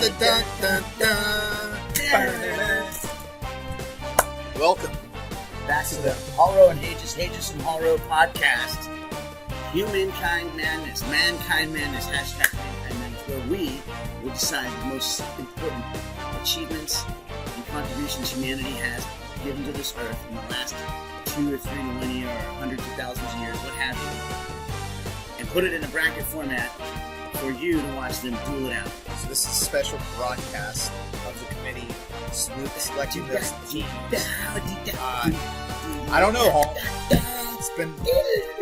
Welcome back to the Hallro and Hajas and Hallro podcast. Humankind Madness, Mankind Madness, hashtag Mankind Madness, where we will decide the most important achievements and contributions humanity has given to this earth in the last 2 or 3 millennia or hundreds of thousands of years, what have you, and put it in a bracket format for you to watch them duel it out. So this is a special broadcast of the committee selecting those teams. I don't know, Hall. It's been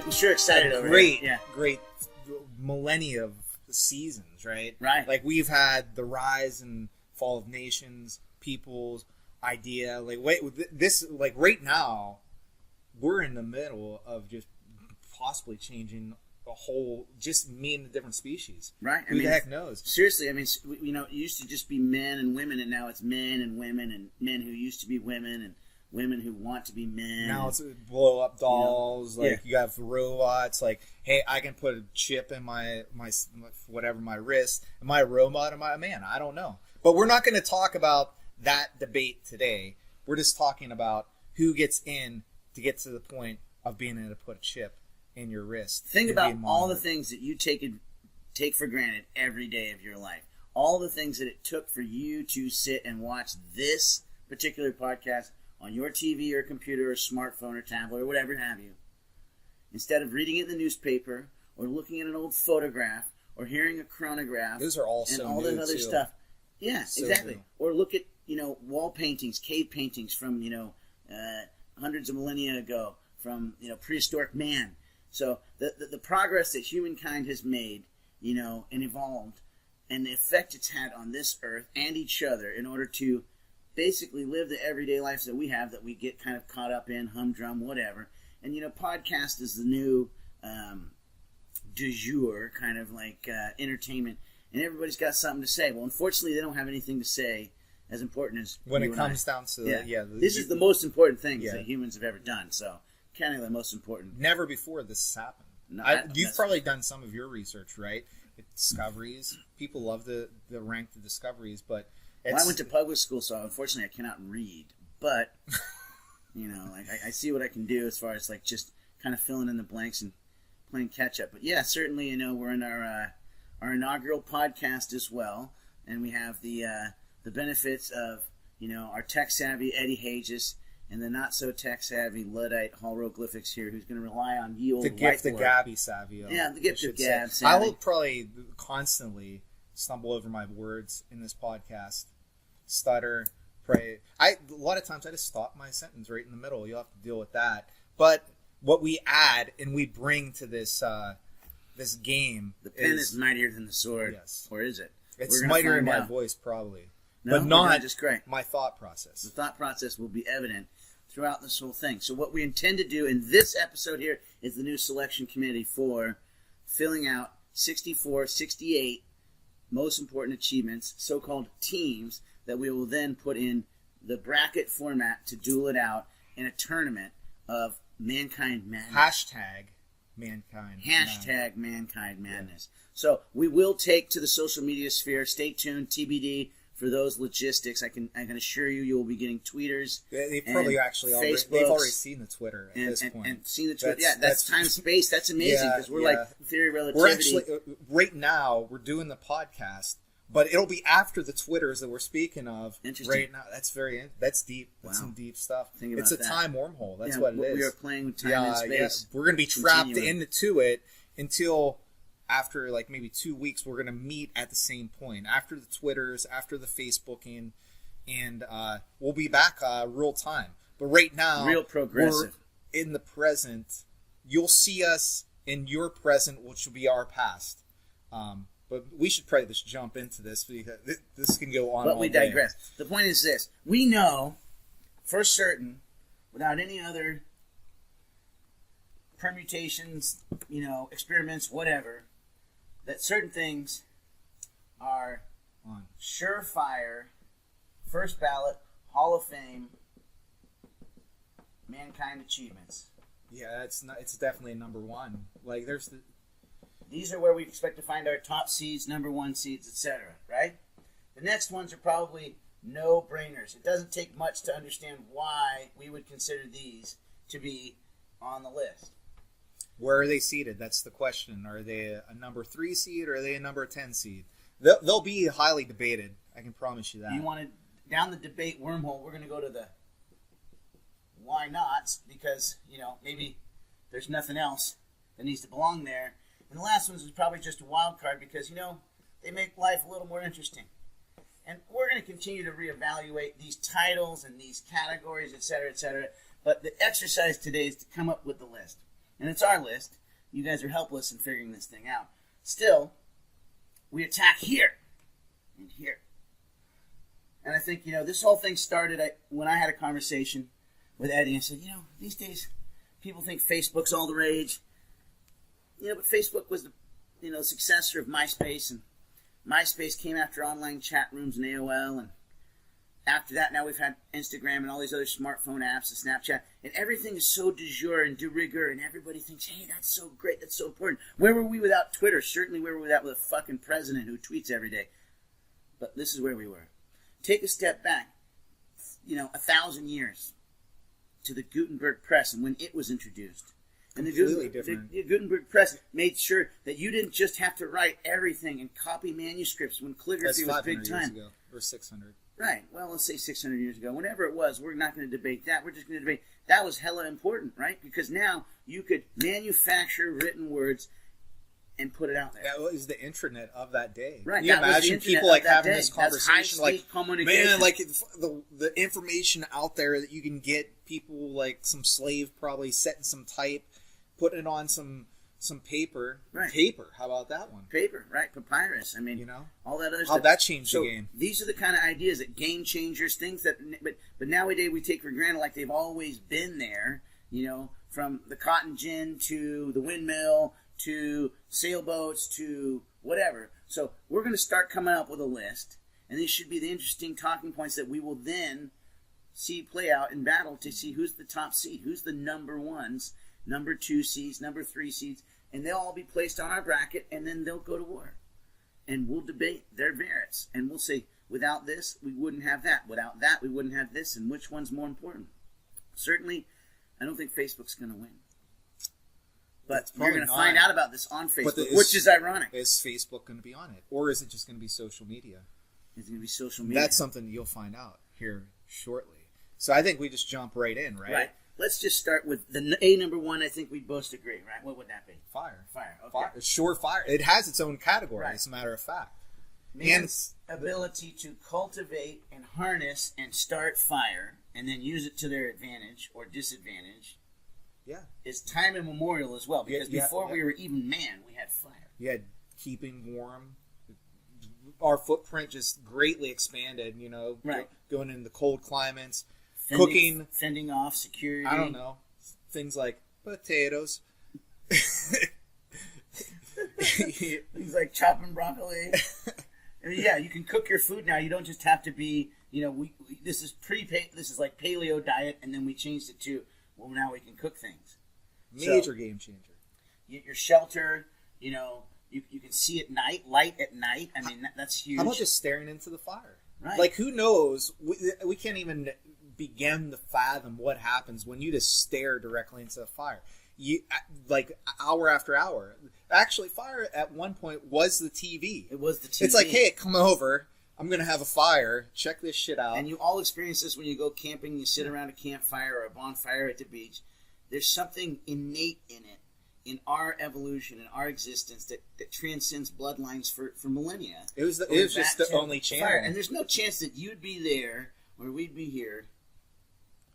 I'm sure excited over great, it. Yeah. great millennia of seasons, right? Right. Like we've had the rise and fall of nations, peoples, idea. Like right now, we're in the middle of just possibly changing a whole, just me and the different species. Right. Who the heck knows? Seriously, I mean, it used to just be men and women, and now it's men and women, and men who used to be women, and women who want to be men. Now it's blow up dolls. You know? You have robots. Like, hey, I can put a chip in my whatever, my wrist. Am I a robot? Am I a man? I don't know. But we're not going to talk about that debate today. We're just talking about who gets in to get to the point of being able to put a chip in your wrist. Think about all the things that you take for granted every day of your life. All the things that it took for you to sit and watch this particular podcast on your TV or computer or smartphone or tablet or whatever have you. Instead of reading it in the newspaper or looking at an old photograph or hearing a chronograph. Those are all and so all new, that other too. stuff. Yeah, So exactly. new. Or look at, wall paintings, cave paintings from, hundreds of millennia ago from, prehistoric man. So the progress that humankind has made, and evolved, and the effect it's had on this earth and each other in order to basically live the everyday lives that we have, that we get kind of caught up in, humdrum, whatever. And, podcast is the new du jour, kind of like entertainment. And everybody's got something to say. Well, unfortunately, they don't have anything to say as important as when it comes down to this is the most important thing that humans have ever done. So, kind of the most important. Never before this has happened. No, you've probably done some of your research, right? Discoveries. People love the rank the discoveries, but I went to public school, so unfortunately I cannot read. But I see what I can do as far as like just kind of filling in the blanks and playing catch up. But yeah, certainly we're in our inaugural podcast as well, and we have the benefits of our tech savvy Eddie Hajas and the not so tech savvy Luddite Hallroglyphics here, who's going to rely on ye old the gift whiteboard. of Gabby savvy. Yeah, the gift of Gab say. I savvy. will probably constantly stumble over my words in this podcast, stutter, pray. A lot of times I just stop my sentence right in the middle. You'll have to deal with that. But what we add and we bring to this this game, the pen is mightier than the sword. Yes, or is it? It's mightier in my voice, probably. No, but not just great. My thought process. The thought process will be evident throughout this whole thing. So what we intend to do in this episode here is the new selection committee for filling out 64, 68 most important achievements, so-called teams, that we will then put in the bracket format to duel it out in a tournament of Mankind Madness. Hashtag Mankind. Hashtag Mankind Madness. So we will take to the social media sphere. Stay tuned, TBD. For those logistics, I can assure you will be getting tweeters. They've probably actually already seen the Twitter at this point. And seen the Twitter. That's time space. That's amazing because we're like theory relativity. We're actually right now we're doing the podcast, but it'll be after the Twitters that we're speaking of. Interesting. Right now, that's deep. That's some deep stuff. Think about it's a that. Time wormhole. That's what it is. We are playing with time and space. We're going to be trapped into it until. After like maybe 2 weeks, we're going to meet at the same point. After the Twitters, after the Facebooking, and we'll be back real time. But right now, real progressive. We're in the present. You'll see us in your present, which will be our past. But we should probably just jump into this because this can go on. But we digress. The point is this: we know for certain, without any other permutations, experiments, whatever, that certain things are surefire, first ballot, Hall of Fame, mankind achievements. Yeah, it's definitely number one. Like these are where we expect to find our top seeds, number one seeds, etc. Right? The next ones are probably no-brainers. It doesn't take much to understand why we would consider these to be on the list. Where are they seated? That's the question. Are they a number 3 seed or are they a number 10 seed? They'll be highly debated. I can promise you that. You want to, down the debate wormhole, we're going to go to the why nots because, maybe there's nothing else that needs to belong there. And the last ones is probably just a wild card because, they make life a little more interesting. And we're going to continue to reevaluate these titles and these categories, et cetera, et cetera. But the exercise today is to come up with the list. And it's our list. You guys are helpless in figuring this thing out. Still, we attack here and here. And I think, this whole thing started when I had a conversation with Eddie and said, these days people think Facebook's all the rage. But Facebook was the successor of MySpace, and MySpace came after online chat rooms and AOL, and after that, now we've had Instagram and all these other smartphone apps and Snapchat, and everything is so de jour and de rigueur, and everybody thinks, hey, that's so great, that's so important. Where were we without Twitter? Certainly where were we without a fucking president who tweets every day. But this is where we were. Take a step back, 1,000 years to the Gutenberg press and when it was introduced. And the Gutenberg press made sure that you didn't just have to write everything and copy manuscripts when calligraphy was big time. Years ago, or 600. Right. Well, let's say 600 years ago. Whenever it was, we're not going to debate that. We're just going to debate that was hella important, right? Because now you could manufacture written words and put it out there. That was the intranet of that day. Right. Can you imagine people having this conversation, communication. Man, the information out there that you can get, people like some slave probably setting some type, putting it on some paper. Right. Paper. How about that one? Paper, right? Papyrus. I mean, all that other stuff. How that changed the game. These are the kind of ideas that game changers, things that, but nowadays we take for granted like they've always been there. From the cotton gin to the windmill to sailboats to whatever. So we're going to start coming up with a list, and these should be the interesting talking points that we will then see play out in battle to see who's the top seed, who's the number ones, number 2 seeds, number 3 seeds, and they'll all be placed on our bracket, and then they'll go to war. And we'll debate their merits, and we'll say, without this, we wouldn't have that. Without that, we wouldn't have this, and which one's more important? Certainly, I don't think Facebook's going to win. But we're going to find out about this on Facebook, which is ironic. Is Facebook going to be on it? Or is it just going to be social media? It's going to be social media. That's something you'll find out here shortly. So I think we just jump right in, right? Right. Let's just start with the A number 1. I think we both agree, right? What would that be? Fire. Fire. Okay. Fire. Sure, fire. It has its own category, as a matter of fact. Man's ability to cultivate and harness and start fire and then use it to their advantage or disadvantage is time immemorial as well. Because before we were even man, we had fire. You had keeping warm. Our footprint just greatly expanded, right. Going into cold climates. Cooking. Fending off security. I don't know. Things like potatoes. Things like chopping broccoli. Yeah, you can cook your food now. You don't just have to be, this is like paleo diet, and then we changed it to, well, now we can cook things. Major game changer. Your shelter, you can see at night, light at night. I mean, that's huge. How about just staring into the fire? Right. Like, who knows? We can't even begin to fathom what happens when you just stare directly into the fire. Like hour after hour. Actually, fire at one point was the TV. It was the TV. It's like, hey, come over. I'm going to have a fire. Check this shit out. And you all experience this when you go camping. You sit around a campfire or a bonfire at the beach. There's something innate in it, in our evolution, in our existence, that transcends bloodlines for millennia. It was just the only channel. Fire. And there's no chance that you'd be there or we'd be here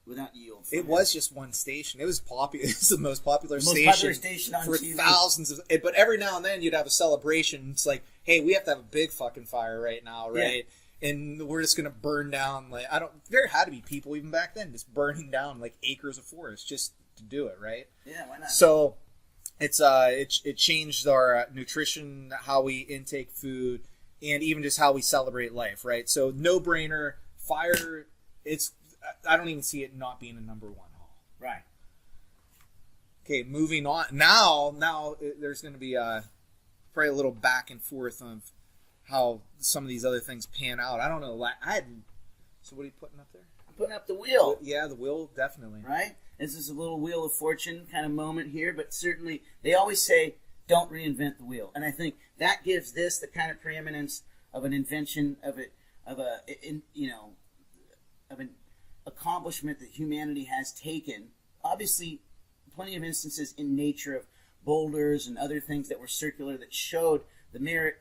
without yield. It was just one station. It was popular. It was the most popular station on for TV. Thousands of. But every now and then you'd have a celebration. It's like, hey, we have to have a big fucking fire right now, right? Yeah. And we're just gonna burn down. Like there had to be people even back then just burning down like acres of forest just to do it, right? Yeah, why not? So it's it changed our nutrition, how we intake food, and even just how we celebrate life, right? So no brainer, fire. I don't even see it not being a number 1 haul. Right. Okay, moving on. Now there's going to be probably a little back and forth of how some of these other things pan out. I don't know. So what are you putting up there? I'm putting up the wheel. Yeah, the wheel, definitely. Right? This is a little Wheel of Fortune kind of moment here, but certainly they always say, don't reinvent the wheel. And I think that gives this the kind of preeminence of an invention, of an accomplishment that humanity has taken. Obviously, plenty of instances in nature of boulders and other things that were circular that showed the merit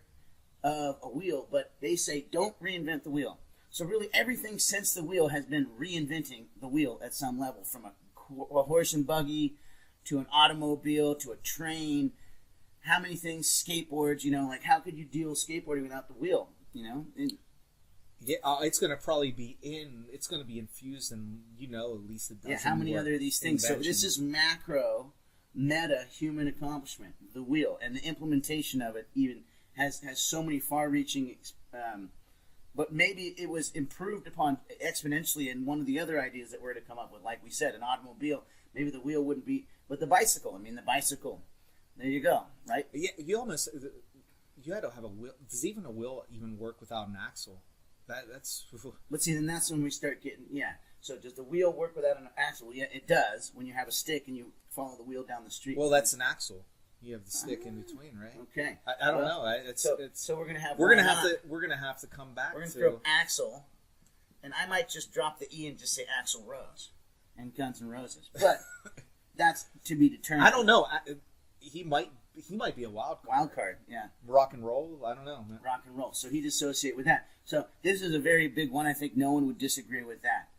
of a wheel, but they say don't reinvent the wheel. So really everything since the wheel has been reinventing the wheel at some level, from a horse and buggy to an automobile to a train. How many things, skateboards, like how could you deal with skateboarding without the wheel, Yeah, it's going to probably be it's going to be infused in, at least a dozen. Yeah, how many other of these things? Inventions. So this is macro, meta human accomplishment, the wheel, and the implementation of it even has so many far-reaching, but maybe it was improved upon exponentially in one of the other ideas that we're to come up with. Like we said, an automobile, maybe the wheel wouldn't be, but the bicycle, the bicycle, there you go, right? Yeah, you had to have a wheel. Does even a wheel even work without an axle? That's. But see, then that's when we start getting, So does the wheel work without an axle? Yeah, it does. When you have a stick and you follow the wheel down the street. Well, that's an axle. You have the stick in between, right? Okay. I don't know. So we're gonna have we're gonna have to come back. We're gonna throw Axl, and I might just drop the E and just say Axl Rose and Guns N' Roses, but that's to be determined. I don't know. He might be a wild card. Wild card, yeah. Rock and roll. I don't know. Man. Rock and roll. So he'd associate with that. So this is a very big one. I think no one would disagree with that.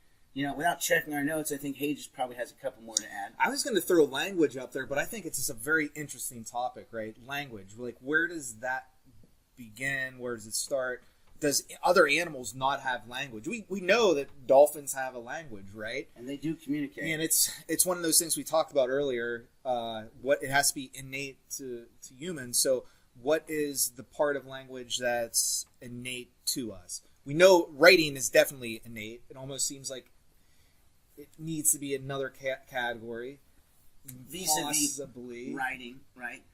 Without checking our notes, I think Hajas probably has a couple more to add. I was going to throw language up there, but I think it's just a very interesting topic, right? Language. Like, where does that begin? Where does it start? Does other animals not have language? We know that dolphins have a language, right? And they do communicate. And it's one of those things we talked about earlier. What it has to be innate to humans. So what is the part of language that's innate to us? We know writing is definitely innate. It almost seems like it needs to be another category. Vis-a-vis writing, right?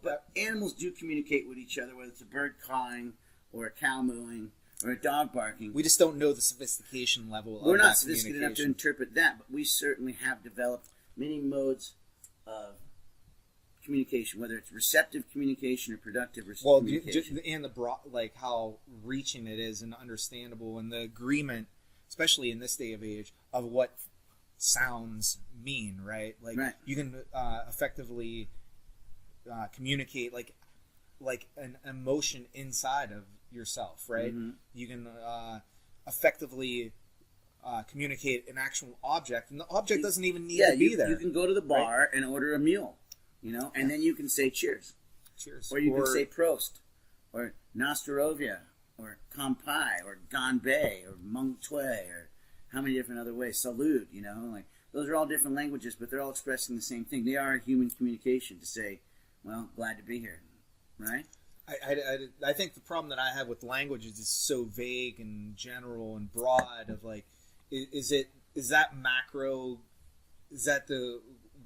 But animals do communicate with each other, whether it's a bird cawing or a cow mooing or a dog barking. We just don't know the sophistication level. We're not sophisticated enough to interpret that, but we certainly have developed many modes of communication, whether it's receptive communication or productive communication. And the broad, like how reaching it is and understandable, and the agreement, especially in this day of age, of what sounds mean, right? Like you can effectively communicate like an emotion inside of yourself, right? Mm-hmm. You can effectively communicate an actual object, and the object doesn't even need to be there. You can go to the bar and order a mule, and then you can say cheers. Cheers. Or you can say Prost, or Nastarovia, or Kampai, or Ganbei, or Mung Tue, or how many different other ways? Salud, those are all different languages, but they're all expressing the same thing. They are human communication to say, well, glad to be here, right? I think the problem that I have with language is it's so vague and general and broad. Of like, is that macro? Is that the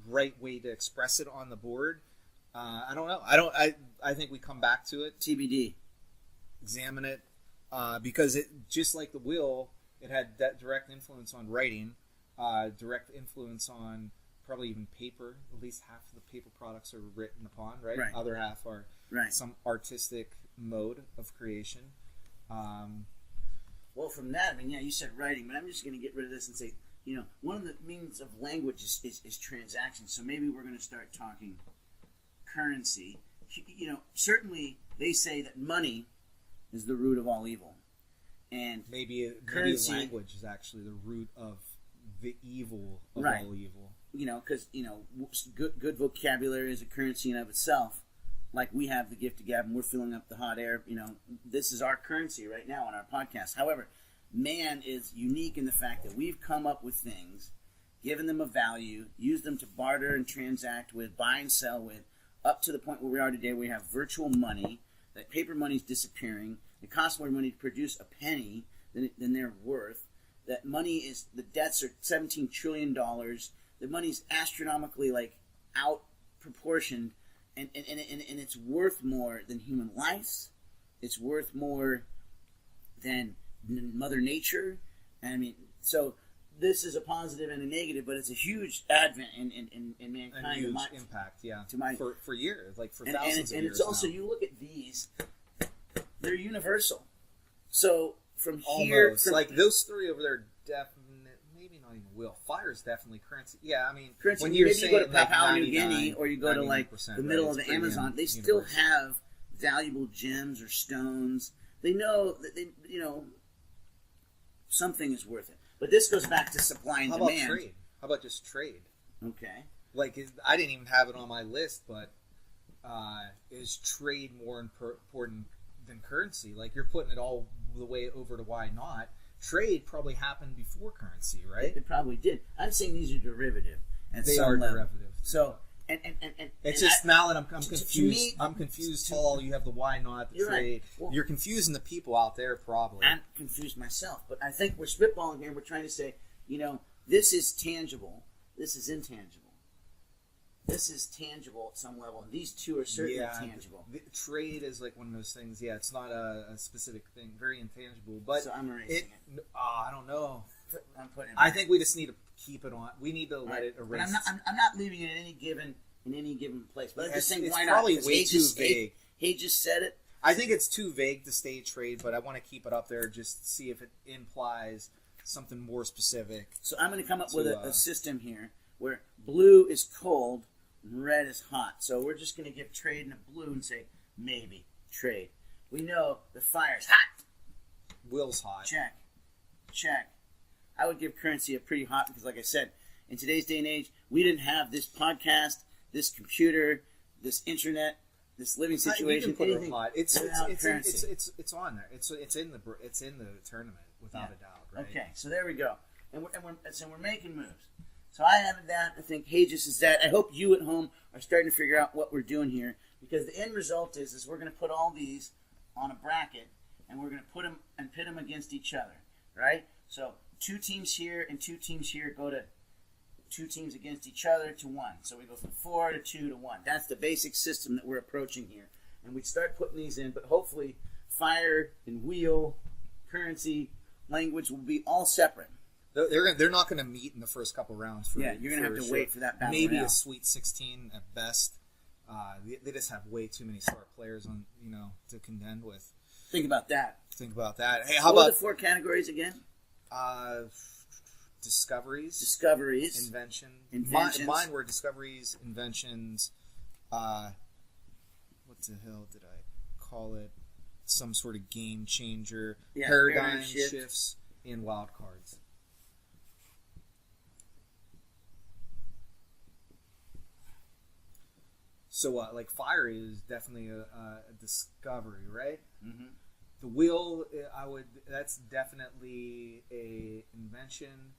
right way to express it on the board? I don't know. I think we come back to it. TBD. Examine it, because it, just like the wheel, it had that direct influence on writing, direct influence on probably even paper. At least half of the paper products are written upon, right? Other half are some artistic mode of creation. Well, from that, you said writing, but I'm just going to get rid of this and say, one of the meanings of language is transaction. So maybe we're going to start talking currency. Certainly they say that money is the root of all evil. And maybe language is actually the root of the evil of all evil. Because good vocabulary is a currency in of itself. Like we have the gift of gab, and we're filling up the hot air. This is our currency right now on our podcast. However, man is unique in the fact that we've come up with things, given them a value, used them to barter and transact with, buy and sell with, up to the point where we are today. We have virtual money. That paper money is disappearing. It costs more money to produce a penny than they're worth. That the debts are $17 trillion. The money's astronomically out proportioned, and it's worth more than human lives, it's worth more than Mother Nature. And I mean, so this is a positive and a negative, but it's a huge advent in mankind. A huge impact, yeah. For years, like for thousands of years. And it's also, you look at these, they're universal. So from here, like those three over there, definitely, maybe not even will. Fire is definitely currency. Yeah, I mean, currency, when you're maybe saying you go to like Papua New Guinea, or you go to like the middle of the Amazon, they still have valuable gems or stones. They know that something is worth it. But this goes back to supply and demand. How about trade? How about just trade? Okay. Like, I didn't even have it on my list, but is trade more important than currency? Like, you're putting it all the way over to why not? Trade probably happened before currency, right? It probably did. I'm saying these are derivative. They are derivative. So, and it's just now that I'm confused. I'm confused. Paul, you have the why not, the trade. Right. Well, you're confusing the people out there, probably. I'm confused myself, but I think we're spitballing here. We're trying to say, this is tangible. This is intangible. This is tangible at some level, and these two are certainly tangible. The trade is like one of those things. Yeah, it's not a specific thing, very intangible. But so I'm erasing it. I don't know. I'm putting. I think we just need to keep it on. We need to let it erase. But I'm not leaving it in any given place. But I'm just saying, why not? It's probably way too vague. He just said it. I think it's too vague to stay trade, but I want to keep it up there just to see if it implies something more specific. So I'm going to come up with a system here where blue is cold and red is hot. So we're just going to give trade in a blue and say maybe trade. We know the fire's hot. Will's hot. Check. I would give currency a pretty hot because, like I said, in today's day and age, we didn't have this podcast, this computer, this internet, this living situation. You can put it hot. It's on there. It's in the tournament without a doubt. Right? Okay, so there we go, and we're making moves. So I have that. I think Hajas is that. I hope you at home are starting to figure out what we're doing here, because the end result is we're going to put all these on a bracket, and we're going to put them and pit them against each other, right? So 2 teams here and 2 teams here go to 2 teams against each other to 1. So we go from 4 to 2 to 1. That's the basic system that we're approaching here. And we start putting these in, but hopefully fire and wheel, currency, language will be all separate. They're not going to meet in the first couple rounds. You're going to have to wait for that battle. Maybe a Sweet 16 at best. They just have way too many star players on to contend with. Think about that. Hey, how about the 4 categories again? Discoveries, inventions. Mine were discoveries, inventions. What the hell did I call it? Some sort of game changer, paradigm shifts, and wild cards. So, like fire is definitely a discovery, right? Mm-hmm. The wheel, that's definitely a invention.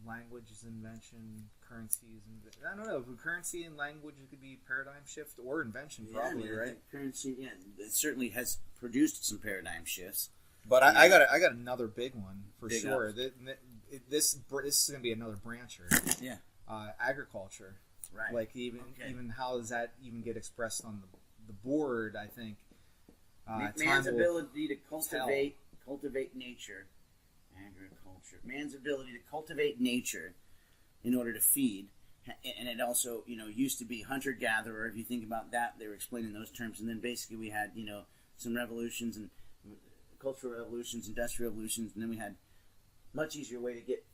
Language is invention. Currency is I don't know. Currency and language could be paradigm shift or invention, probably, right? Currency, it certainly has produced some paradigm shifts. But I got another big one for sure. This is going to be another brancher. Yeah. Agriculture. Right. Like even how does that even get expressed on the board? I think. Man's ability to cultivate nature, agriculture. Man's ability to cultivate nature in order to feed, and it also used to be hunter-gatherer. If you think about that, they were explaining those terms, and then basically we had some revolutions and cultural revolutions, industrial revolutions, and then we had much easier way to get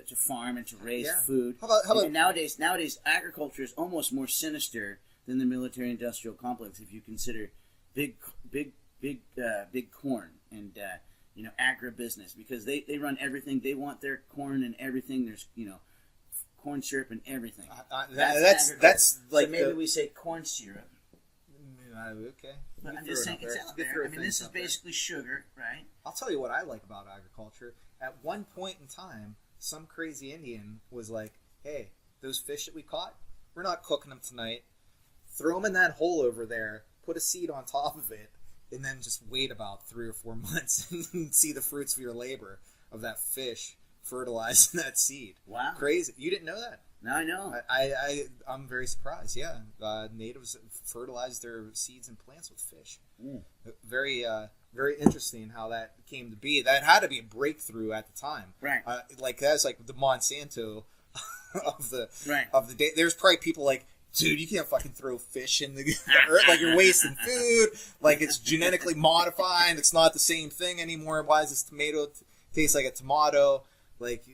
to farm and to raise food. How about nowadays agriculture is almost more sinister than the military-industrial complex if you consider big corn and agribusiness, because they run everything. They want their corn and everything. There's corn syrup and everything. That's like so maybe we say corn syrup. Okay. But I'm just saying it's out there. I mean, this is basically sugar, right? I'll tell you what I like about agriculture. At one point in time, some crazy Indian was like, "Hey, those fish that we caught, we're not cooking them tonight. Throw them in that hole over there. Put a seed on top of it, and then just wait about 3 or 4 months and see the fruits of your labor of that fish fertilizing that seed." Wow. Crazy. You didn't know that? Now I know. I'm very surprised. Yeah, natives fertilize their seeds and plants with fish. Very very interesting how that came to be. That had to be a breakthrough at the time. Right. Like that's like the Monsanto of the right. of the day. There's probably people like, dude, you can't fucking throw fish in the earth. Like, you're wasting food. Like, it's genetically modified. It's not the same thing anymore. Why does this tomato taste like a tomato? Like,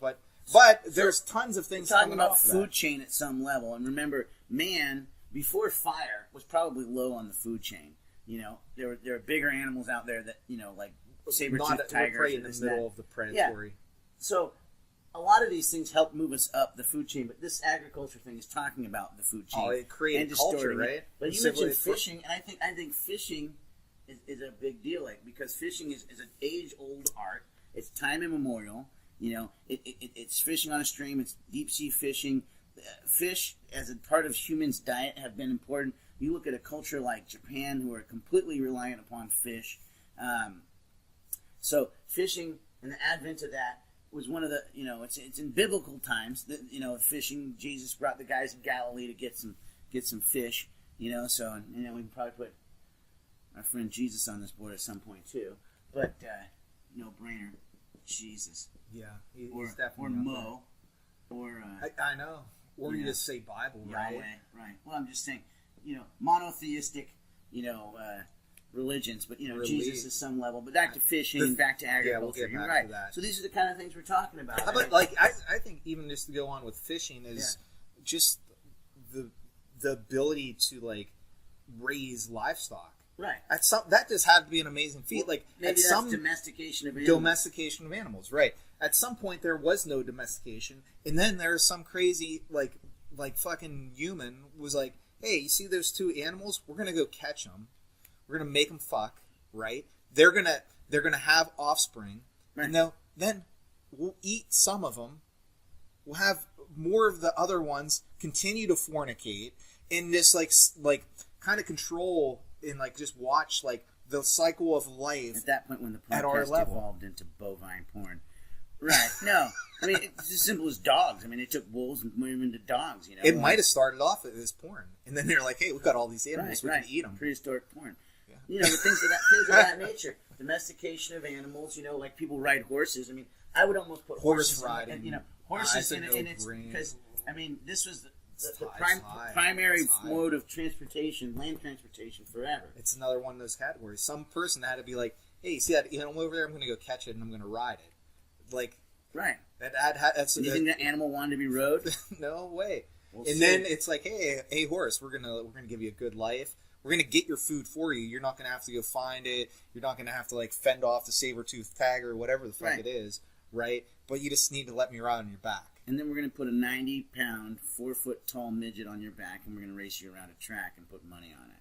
but there's tons of things talking coming about off of food that. chain at some level. And remember, man, before fire, was probably low on the food chain. You know, there were bigger animals out there that, you know, like saber-toothed tigers. We're right in the middle of the predatory. Yeah. So a lot of these things help move us up the food chain, but this agriculture thing is talking about the food chain. Oh, it created culture, right? But you mentioned fishing, and I think fishing is a big deal, like, because fishing is an age-old art. It's time immemorial. You know, it's fishing on a stream. It's deep-sea fishing. Fish, as a part of humans' diet, have been important. You look at a culture like Japan, who are completely reliant upon fish. So fishing and the advent of that was one of the, you know, it's in biblical times that, you know, fishing. Jesus brought the guys in Galilee to get some fish, you know. So, and, you know, we can probably put our friend Jesus on this board at some point too. But no brainer, Jesus. Yeah, he's or definitely Mo, or I know, or you just say Bible, right? Yahweh, right. Well, I'm just saying, you know, monotheistic, you know, religions, but, you know, Jesus is some level. But back to fishing and back to agriculture. We'll get back You're right. to that. So these are the kind of things we're talking about. How about, like, I think even just to go on with fishing is just the ability to, like, raise livestock. Right. That just had to be an amazing feat. Well, like, maybe that's some domestication of animals. Domestication of animals, right. At some point, there was no domestication, and then there's some crazy, like fucking human was like, hey, you see those two animals? We're gonna go catch them. We're gonna make them fuck, right? They're gonna have offspring, right. And then we'll eat some of them. We'll have more of the other ones continue to fornicate, and this like kind of control and like just watch like the cycle of life. At that point, when the at our podcast level evolved into bovine porn. Right. No. I mean, it's as simple as dogs. I mean, they took wolves and moved them into dogs, you know. It might have started off as porn. And then they're like, hey, we've got all these animals. We can eat them. Prehistoric porn. Yeah. You know, things of that nature. Domestication of animals, you know, like people ride horses. I mean, I would almost put horse riding. And, you know, horses in it's because, I mean, this was the primary mode of transportation, land transportation forever. It's another one of those categories. Some person had to be like, hey, you see that animal over there? I'm going to go catch it and I'm going to ride it. Like, right. That's you think that animal wanted to be rode? No way. We'll and see. Then it's like, hey, horse, we're gonna give you a good life. We're gonna get your food for you. You're not gonna have to go find it. You're not gonna have to like fend off the saber-toothed tiger or whatever the fuck it is, right? But you just need to let me ride on your back. And then we're gonna put a 90-pound, 4-foot-tall midget on your back, and we're gonna race you around a track and put money on it.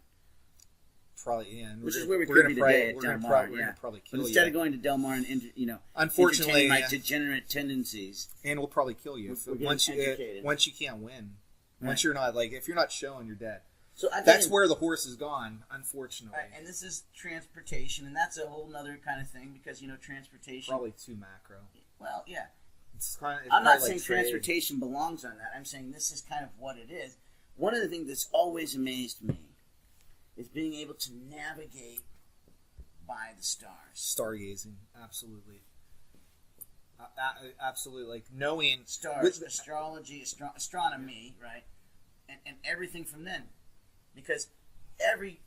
Probably, yeah. Which is where we could be today at Del Mar. We're gonna probably kill but you. instead of going to Del Mar and unfortunately, my degenerate tendencies, and we'll probably kill you once you can't win. Right. Once you're not if you're not showing, you're dead. So that's where the horse is gone, unfortunately. Right, and this is transportation, and that's a whole other kind of thing because transportation probably too macro. Well, yeah. It's I'm not saying transportation belongs on that. I'm saying this is kind of what it is. One of the things that's always amazed me is being able to navigate by the stars. Stargazing, absolutely. Absolutely, like knowing... Stars, astrology, astronomy, right? And everything from then. Because everybody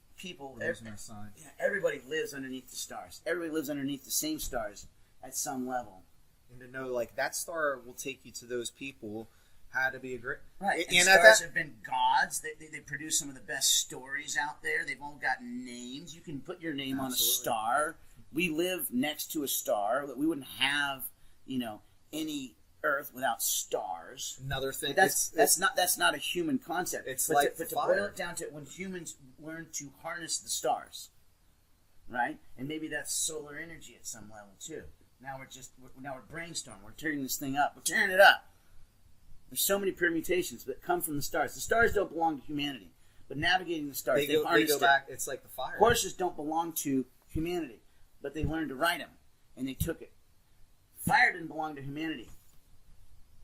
lives underneath the stars. Everybody lives underneath the same stars at some level. And to know, like, that star will take you to those people... had to be a great... Right, and stars have been gods. They produce some of the best stories out there. They've all got names. You can put your name on a star. We live next to a star. We wouldn't have, any Earth without stars. Another thing... That's not a human concept. But to boil it down to when humans learn to harness the stars, right? And maybe that's solar energy at some level, too. Now we're brainstorming. We're tearing this thing up. We're tearing it up. There's so many permutations that come from the stars. The stars don't belong to humanity, but navigating the stars, they go back. It's like the fire. Horses don't belong to humanity, but they learned to ride them, and they took it. Fire didn't belong to humanity.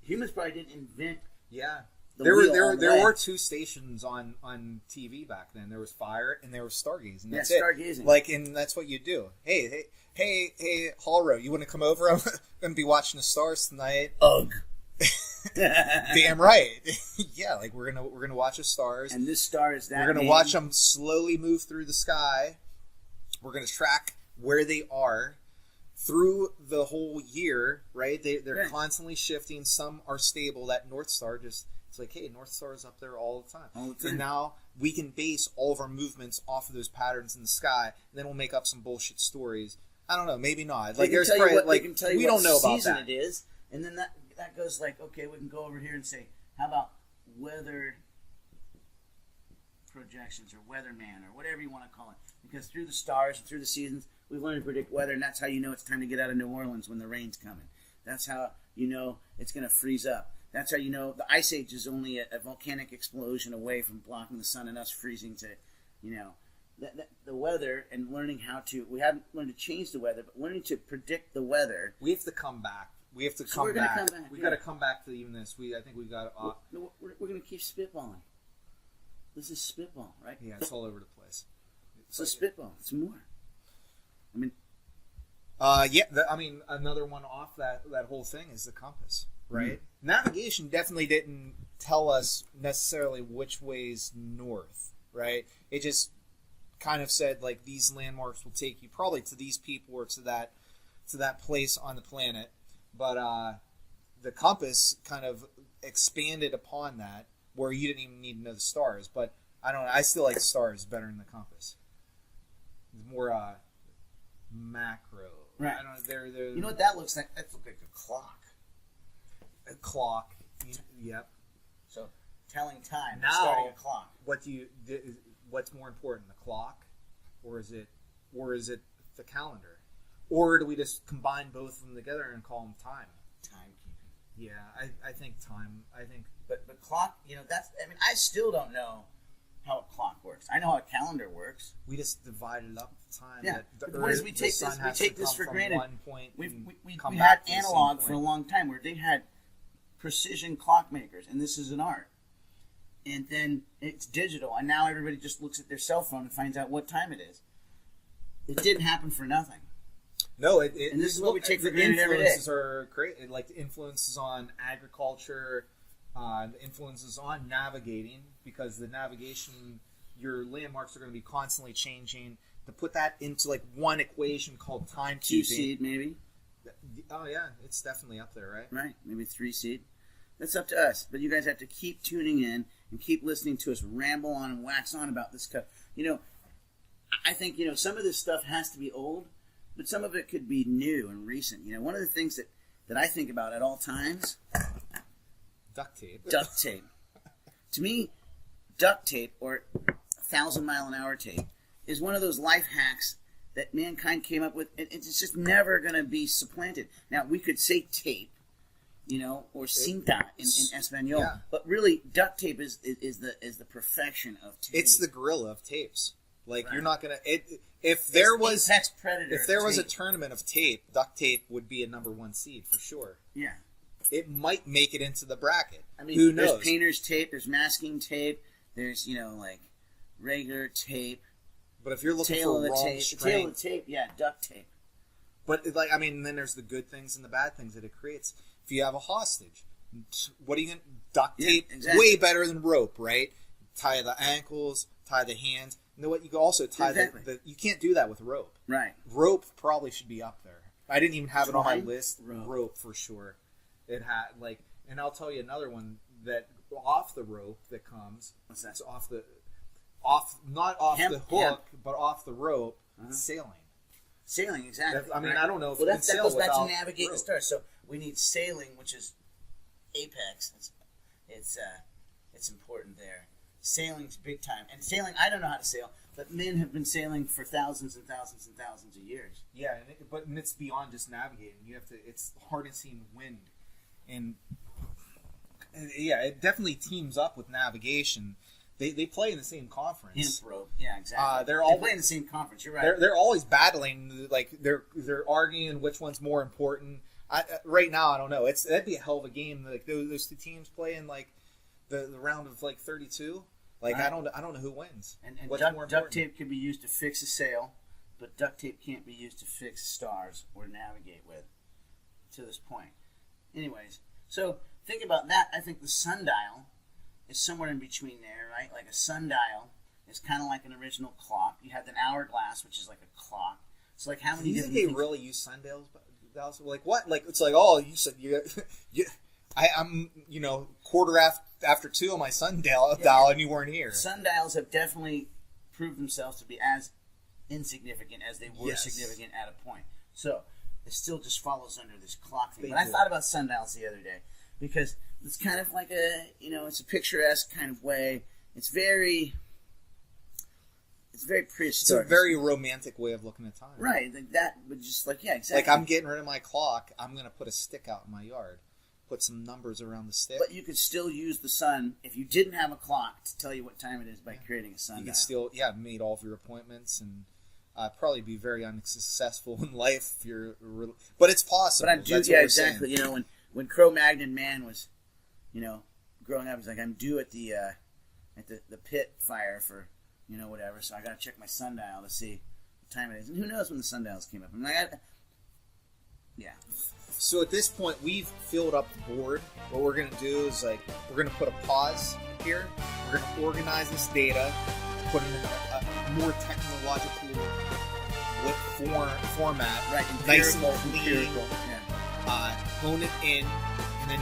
Humans probably didn't invent. Yeah. The There wheel were on the there way. were two stations on TV back then. There was Fire and there was Stargazing. That's Yeah, it. stargazing. Like, and that's what you do. Hey, Hallro, you want to come over? I'm going to be watching the stars tonight. Ugh. Damn right. Yeah, like we're gonna watch the stars. And this star is that. We're gonna name. watch them slowly move through the sky. We're gonna track where they are through the whole year. Right? They're Right. constantly shifting. Some are stable. That North Star just. It's like, hey, North Star is up there all the time. All the time. And now we can base all of our movements off of those patterns in the sky. And then we'll make up some bullshit stories. I don't know, maybe not. They Like can there's tell you probably what, like they can tell you we what don't know about season that. it is, and then that goes like, okay, we can go over here and say, how about weather projections or weatherman or whatever you want to call it? Because through the stars and through the seasons, we've learned to predict weather, and that's how you know it's time to get out of New Orleans when the rain's coming. That's how you know it's going to freeze up. That's how you know the ice age is only a volcanic explosion away from blocking the sun and us freezing to, you know, the weather and learning how to. We haven't learned to change the weather, but learning to predict the weather. We have to come back. We have to So come we're gonna back. come back, We yeah. got to come back to even this. I think we got. We're going to keep spitballing. This is spitball, right? Yeah, it's all over the place. So spitball. It's more. I mean, Yeah. I mean, another one off that whole thing is the compass, right? Mm-hmm. Navigation definitely didn't tell us necessarily which way's north, right? It just kind of said like these landmarks will take you probably to these people or to that place on the planet, but the compass kind of expanded upon that where you didn't even need to know the stars. But I don't know. I still like the stars better than the compass. It's more macro. Right. I don't know. They're you know what that looks like? That looks like a clock. a clock. Yep. So telling time. Now- Starting a clock. What's more important, the clock, or is it the calendar, or do we just combine both of them together and call them time? Timekeeping. Yeah, I think time. I think But clock, you know, that's. I mean, I still don't know how a clock works. I know how a calendar works. we just divided up the time. Yeah. That the But what is Earth- we the take sun this? We has to take this come for from granted. One point We and come had back to the same analog for a point. long time where they had precision clockmakers, and this is an art. And then it's digital, and now everybody just looks at their cell phone and finds out what time it is. It didn't happen for nothing. No, And this is what we take for the granted every day. influences are great. Like the influences on agriculture, the influences on navigating, because the navigation, your landmarks are going to be constantly changing. To put that into like one equation called timekeeping. 2 seed, maybe. Oh yeah, it's definitely up there, right? Right, maybe 3 seed. That's up to us. But you guys have to keep tuning in and keep listening to us ramble on and wax on about this stuff. You know, I think, you know, some of this stuff has to be old, but some of it could be new and recent. You know, one of the things that I think about at all times, Duct tape. duct tape. To me, duct tape, or 1,000-mile-an-hour tape, is one of those life hacks that mankind came up with. It's just never going to be supplanted. Now, we could say tape, you know, or cinta in Espanol, yeah. but really, duct tape is the perfection of tape. It's the gorilla of tapes. Like Right. you're not gonna. If there was apex predator. if there of was a tape. tournament of tape, duct tape would be a number 1 seed for sure. Yeah. It might make it into the bracket. I mean, Who there's knows? painter's tape, there's masking tape, there's, you know, like regular tape, But if you're looking tail for of the wrong tape, strength, tail of the tape, yeah, duct tape. but like I mean, then there's the good things and the bad things that it creates. If you have a hostage, what are you gonna duct Yeah, tape? exactly. Way better than rope, right? Tie the ankles, tie the hands. You know what? You can also tie Exactly. the. You can't do that with rope. Right. Rope probably should be up there. I didn't even have it on my Twine? list. Rope. Rope for sure. It had like, and I'll tell you another one that off the rope that comes. What's that? It's not off Hemp, the hook, hemp. but off the rope. Uh-huh. Sailing. Sailing, exactly. I mean, right. I don't know if well, you that can sail goes back to without navigate the rope. stars. So we need sailing, which is apex. It's important there. Sailing's big time, and sailing. I don't know how to sail, but men have been sailing for thousands and thousands and thousands of years. Yeah, but it's beyond just navigating. You have to. It's harnessing wind, and yeah, it definitely teams up with navigation. They play in the same conference. Hemp rope. Yeah, exactly. They're they all- play in the same conference. You're right. They're always battling. Like they're arguing which one's more important. Right now, I don't know. That'd be a hell of a game. Like those two teams play in like the round of like 32. Like I don't know who wins. And duct tape can be used to fix a sail, but duct tape can't be used to fix stars or navigate with. To this point, anyways. So think about that. I think the sundial is somewhere in between there, right? Like a sundial is kind of like an original clock. You have an hourglass, which is like a clock. So like how many? Do you think they really use sundials? Like what? Like it's like, oh, you said I'm quarter after 2 on my sundial, and you weren't here. Sundials have definitely proved themselves to be as insignificant as they were significant at a point. So it still just follows under this clock thing. But I thought about sundials the other day because it's kind of like it's a picturesque kind of way. It's very prehistoric. It's a very romantic way of looking at time. Right. Like that would just exactly. Like I'm getting rid of my clock. I'm going to put a stick out in my yard. Put some numbers around the stick. But you could still use the sun if you didn't have a clock to tell you what time it is by creating a sundial. You could still, made all of your appointments and probably be very unsuccessful in life if you're. But it's possible. But I'm due. Yeah, exactly. Saying. When Cro-Magnon man was, growing up, he's like, I'm due at the pit fire for, whatever. So I got to check my sundial to see what time it is. And who knows when the sundials came up? I'm like, yeah. So at this point, we've filled up the board. What we're going to do is we're going to put a pause here. We're going to organize this data, put it in a more technological format, right? Nice and clean. Hone it in, and then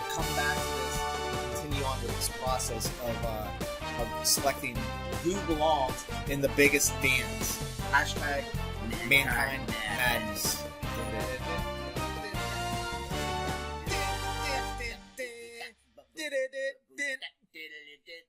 come back to this. Continue on with this process of selecting who belongs in the biggest dance. # Mankind Madness.